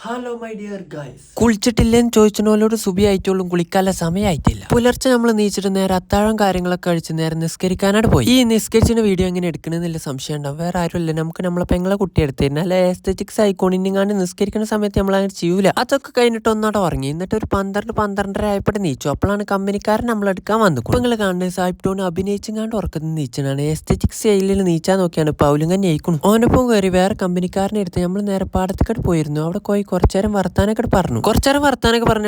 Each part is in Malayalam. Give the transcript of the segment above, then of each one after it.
ഹലോ മൈ ഡിയർ ഗൈസ്, കുളിച്ചിട്ടില്ലെന്ന് ചോദിച്ചോലോട് സുബി ആയിട്ടുള്ളൂ, കുളിക്കാനുള്ള സമയമായിട്ടില്ല. പുലർച്ചെ നമ്മൾ നീച്ചിട്ട് നേരെ അത്താഴം കാര്യങ്ങളൊക്കെ കഴിച്ച് നേരെ നിസ്കരിക്കാനായിട്ട് പോയി. ഈ നിസ്കരിച്ചിന്റെ വീഡിയോ എങ്ങനെ എടുക്കണമെന്നില്ല സംശയം ഉണ്ടാവും. വേറെ ആരുമില്ല, നമുക്ക് നമ്മളെ പെങ്ങളെ കുട്ടി എടുത്തിരുന്നു അല്ലെ എസ്തെറ്റിക്സ് ആയിക്കോണിങ്ങാണ്ട് നിസ്കരിക്കുന്ന സമയത്ത് നമ്മൾ അങ്ങനെ ചെയ്യൂല. അതൊക്കെ കഴിഞ്ഞിട്ട് ഒന്നോടെ ഉറങ്ങി. എന്നിട്ട് ഒരു 12-12:30 ആയപ്പോഴും നീച്ചു. അപ്പോഴാണ് കമ്പനിക്കാരൻ നമ്മളെടുക്കാൻ വന്നു. നിങ്ങൾ കാണുന്നത് സാഹിബ് ടോൺ അഭിനയിച്ചങ്ങാണ്ട് ഉറക്കത്തിൽ നീച്ചനാണ്. എസ്തെറ്റിക്സ് സ്റ്റൈലിൽ നീച്ചാൻ നോക്കിയാണ് പൗലുങ്ങൻ ഞയിക്കുന്നു. ഓനൊപ്പം കയറി വേറെ കമ്പനിക്കാരനെ എടുത്ത് നമ്മൾ നേരെ പാടത്തേക്കട് പോയിരുന്നു. അവിടെ പോയി കുറച്ചേരം വർത്താനൊക്കെ പറഞ്ഞു.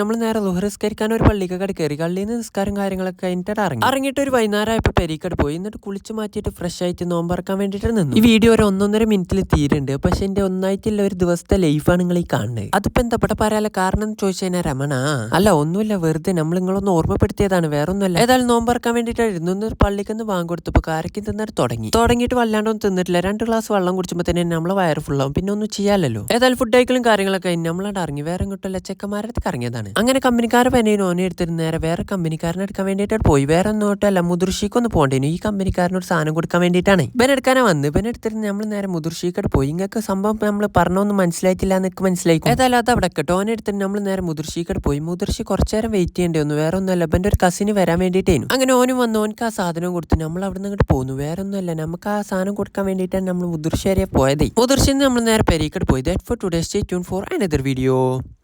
നമ്മൾ നേരെ ലുഹറിസ്കരിക്കാൻ ഒരു പള്ളിക്കട് കയറി. കള്ളിയിൽ നിന്ന് നിസ്കാരം കാര്യങ്ങളൊക്കെ കഴിഞ്ഞിട്ട് ഇറങ്ങിയിട്ട് ഒരു വൈകുന്നേരമായപ്പോൾ പെരീക്കട് പോയി. എന്നിട്ട് കുളിച്ച് മാറ്റിയിട്ട് ഫ്രഷ് ആയിട്ട് നോമ്പറക്കാൻ വേണ്ടിയിട്ട് നിന്നു. ഈ വീഡിയോ ഒരു 1.5 മിനിറ്റിൽ തീരുന്നുണ്ട്. പക്ഷെ എന്റെ ഒന്നായിട്ടില്ല ഒരു ദിവസത്തെ ലൈഫാണ് നിങ്ങൾ ഈ കാണുന്നത്. അതിപ്പോ എന്താ ഇവിടെ പറയാനുള്ള കാരണം എന്ന് ചോദിച്ചു കഴിഞ്ഞാൽ രമണ അല്ല ഒന്നുമില്ല, വെറുതെ നമ്മൾ നിങ്ങളൊന്ന് ഓർമ്മപ്പെടുത്തിയതാണ്, വേറെ ഒന്നുമല്ല. ഏതായാലും നോമ്പറക്കാൻ വേണ്ടിയിട്ടായിരുന്നു. ഇന്ന് പള്ളിക്കൊന്ന് വാങ്ങി കൊടുത്തപ്പോൾ കാരയ്ക്ക് തിന്നിട്ട് തുടങ്ങിയിട്ട് വല്ലാണ്ടൊന്നും തിന്നിട്ടില്ല. 2 ഗ്ലാസ് വെള്ളം കുടിച്ചുമ്പോൾ തന്നെ നമ്മളെ വയറ് ഫുള്ളാവും, പിന്നെ ഒന്നും ചെയ്യാലല്ലോ. ഏതായാലും ഫുഡ് കഴിക്കലും കാര്യങ്ങളൊക്കെ നമ്മളവിടെ ഇറങ്ങി. വേറെ ഇങ്ങോട്ടല്ല ചെക്കന്മാരടുത്ത് ഇറങ്ങിയതാണ്. അങ്ങനെ കമ്പനിക്കാരെ പനിയും ഓനെ എടുത്തിട്ട് നേരെ വേറെ കമ്പനിക്കാരനെ എടുക്കാൻ വേണ്ടിയിട്ട് പോയി. വേറെ ഒന്നോട്ടല്ല, മുതിർഷിക്കൊന്ന് പോകേണ്ടേനു. ഈ കമ്പനിക്കാരനോട് സാധനം കൊടുക്കാൻ വേണ്ടിയിട്ടാണ് ഇവൻ എടുക്കാനാ വന്ന്. ഇവൻ എടുത്തിട്ട് നമ്മൾ നേരെ മുതിർഷിക്കട് പോയി. ഇങ്ങക്ക് സംഭവം നമ്മൾ പറഞ്ഞൊന്നും മനസ്സിലായിട്ടില്ല എന്നൊക്കെ മനസ്സിലായി. ഏതായാലും അത് അവിടെ കേട്ടോ. ഓനെ എടുത്തിട്ട് നമ്മൾ നേരെ മുതിർഷിക്കട് പോയി. മുതിർഷി കുറച്ചേരം വെയിറ്റ് ചെയ്യേണ്ടി വന്നു. വേറെ ഒന്നുമല്ല, ഇവന്റെ ഒരു കസിന് വരാൻ വേണ്ടിയിട്ടേനു. അങ്ങനെ ഓനും വന്നു. ഓനക്ക് ആ സാധനം കൊടുത്തു. നമ്മൾ അവിടെ നിന്ന് ഇങ്ങോട്ട് പോന്നു. വേറെ ഒന്നുമല്ല, നമുക്ക് ആ സാധനം കൊടുക്കാൻ വേണ്ടിയിട്ടാണ് നമ്മൾ മുതിർശ്ശേരിയെ പോയത്. മുതിർശ്ശിന്ന് നമ്മൾ നേരെ പെരീക്കട് പോയി. That for today, stay tune four another video.